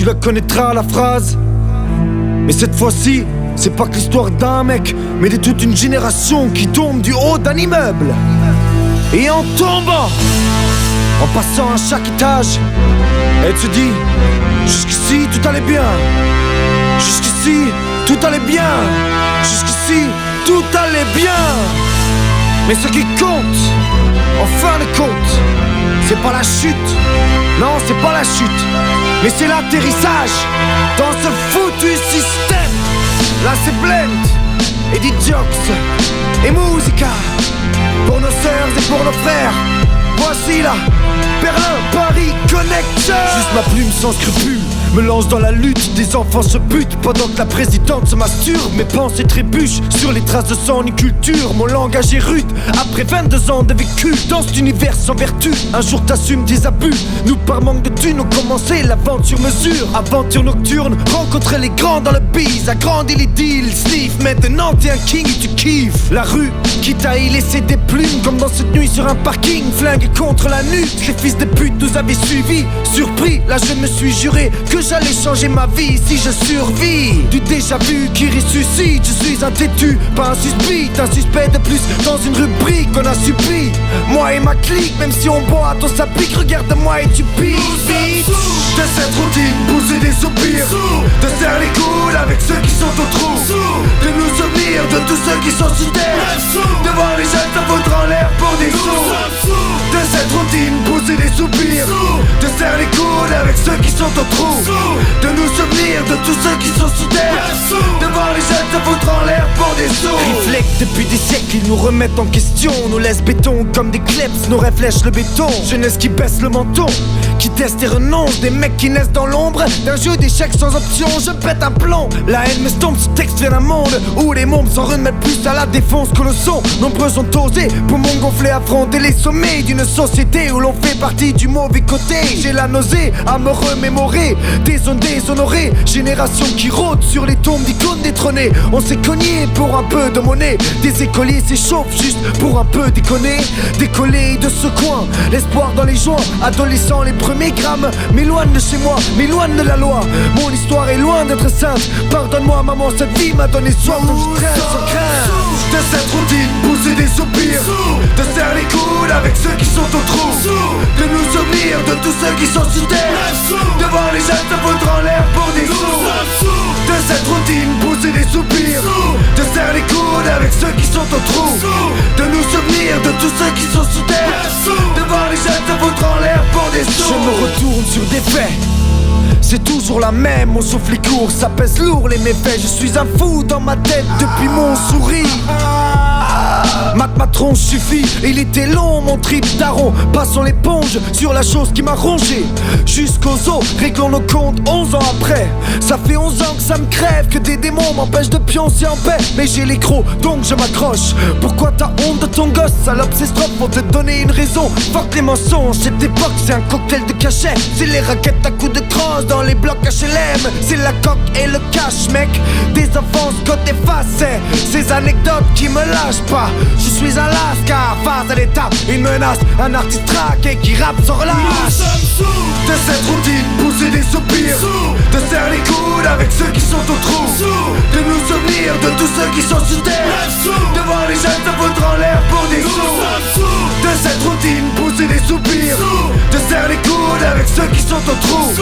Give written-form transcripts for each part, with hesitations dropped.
la connaîtras la phrase. Mais cette fois-ci, c'est pas que l'histoire d'un mec, mais de toute une génération qui tombe du haut d'un immeuble. Et en tombant, en passant à chaque étage, elle se dit: jusqu'ici tout allait bien, jusqu'ici tout allait bien, jusqu'ici tout allait bien. Mais ce qui compte, en fin de compte, c'est pas la chute. Non, c'est pas la chute, mais c'est l'atterrissage dans ce foutu système. Là c'est Blend et Djox et Musica, pour nos sœurs et pour nos frères. Voici la Berlin-Paris Connection. Juste ma plume sans scrupule me lance dans la lutte. Des enfants se butent pendant que la présidente se masturbe. Mes pensées trébuchent sur les traces de son culture. Mon langage est rude après 22 ans de vécu dans cet univers sans vertu. Un jour t'assumes tes abus. Nous par manque de thunes ont commencé l'aventure mesure. Aventure nocturne, rencontrer les grands dans le bise. Agrandir les deals, sniff. Maintenant t'es un king et tu kiffes la rue qui t'a y laissé des plumes. Comme dans cette nuit sur un parking, flingue contre la nuque. Les fils de pute nous avaient suivis. Surpris, là je me suis juré que j'allais changer ma vie si je survis. Du déjà vu qui ressuscite. Je suis un têtu, pas un suspect. Un suspect de plus dans une rubrique qu'on a supplié. Moi et ma clique, même si on boit, ton ça pique. Regarde-moi et tu piques. De cette routine, pousser des soupirs. De serrer les coudes avec ceux qui sont au trou. De nous souvenir de tous ceux qui sont sous terre. De voir les jeunes se foutre en l'air pour des sous. De cette routine, pousser des soupirs. De serrer les coudes avec ceux qui sont au trou. De nous souvenir de tous ceux qui sont sous terre. De voir les jeunes se foutre en l'air pour des sous. Réflexe depuis des siècles, ils nous remettent en question. Nous laissent béton comme des kleps, nos rêves lèchent le béton. Jeunesse qui baisse le menton, qui teste et renonce. Des mecs qui naissent dans l'ombre d'un jeu d'échecs sans option. Je pète un plomb, la haine m'estompe. Ce texte vient d'un monde où les mômes s'en remettent plus à la défense que le son. Nombreux ont osé, poumons gonflés, affronter les sommets d'une société où l'on fait partie du mauvais côté. J'ai la nausée à me remémorer des zones déshonorées, génération qui rôde sur les tombes d'icônes détrônées. On s'est cogné pour un peu de monnaie. Des écoliers s'échauffent juste pour un peu déconner. Décoller de ce coin, l'espoir dans les joints. Adolescents, les premiers grammes m'éloignent de chez moi, m'éloignent de la loi. Mon histoire est loin d'être simple. Pardonne-moi maman, cette vie m'a donné soif. Donc je traîne sans crainte. De cette routine, pousser des soupirs. De serrer les coudes avec ceux qui sont au trou. De nous souvenir de tous ceux qui sont sous terre. De voir les jeunes se foutre en l'air pour des sous. De cette routine, pousser des soupirs. De serrer les coudes avec ceux qui sont au trou. De nous souvenir de tous ceux qui sont sous terre. De voir les jeunes se foutre en l'air pour des sous. Je me retourne sur des faits. C'est toujours la même, on souffle les cours, ça pèse lourd les méfaits. Je suis un fou dans ma tête depuis mon sourire. Mate ma tronche suffit, il était long mon trip daron. Passons l'éponge sur la chose qui m'a rongé. Jusqu'aux os, réglons nos comptes 11 ans après. Ça fait 11 ans que ça me crève, que des démons m'empêchent de pioncer en paix. Mais j'ai les crocs, donc je m'accroche. Pourquoi t'as honte de ton gosse, salope, ces strophes vont te donner une raison. Fuck les mensonges, cette époque c'est un cocktail de cachet. C'est les raquettes à coups de crosse dans les blocs HLM. C'est la coque et le cash mec. Des offenses côté face, c'est ces anecdotes qui me lâchent pas. Je suis un lascar face à l'étape, une menace. Un artiste traqué qui rappe sans relâche. De cette routine, pousser des soupirs. De serrer les coudes avec ceux qui sont au trou. De nous souvenir de tous ceux qui sont sous terre. De voir les jeunes se foutre en l'air pour des sous. De cette routine, pousser des soupirs. De serrer les coudes avec ceux qui sont au trou.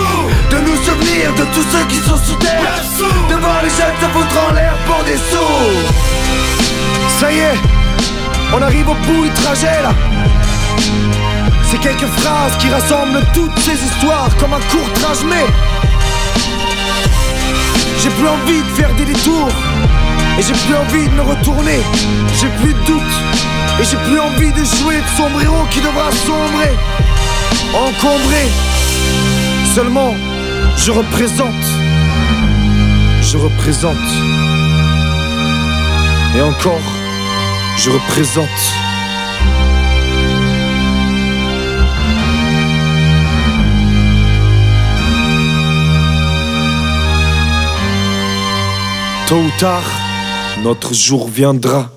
De nous souvenir de tous ceux qui sont sous terre. De voir les jeunes se foutre en l'air pour des sous. Ça y est, on arrive au bout du trajet là. C'est quelques phrases qui rassemblent toutes ces histoires comme un court trajet. J'ai plus envie de faire des détours et j'ai plus envie de me retourner. J'ai plus de doute et j'ai plus envie de jouer de sombre héros qui devra sombrer, encombrer. Seulement, je représente. Je représente. Et encore, je représente. Tôt ou tard, notre jour viendra.